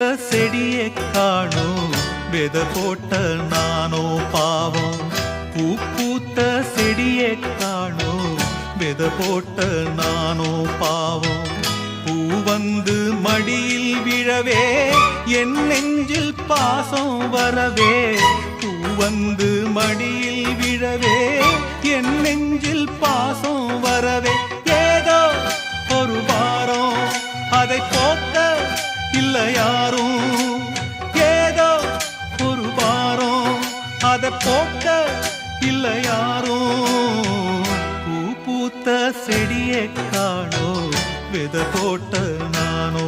செடியை காணோம் வித போட்ட நானோ பாவம். பூ பூத்த செடியை காணோம் வித போட்ட நானோ பாவம். பூ வந்து மடியில் விழவே என் நெஞ்சில் பாசம் வரவே. பூ வந்து மடியில் விழவே என் நெஞ்சில் பாசம் வரவே. ஏதோ ஒரு வாரம் அதை போக்க இல்ல யாரும். ஏதோ ஒரு வாரம் அதை போக்க இல்ல யாரும். பூ பூத்த செடியை காணோ வித போட்ட நானோ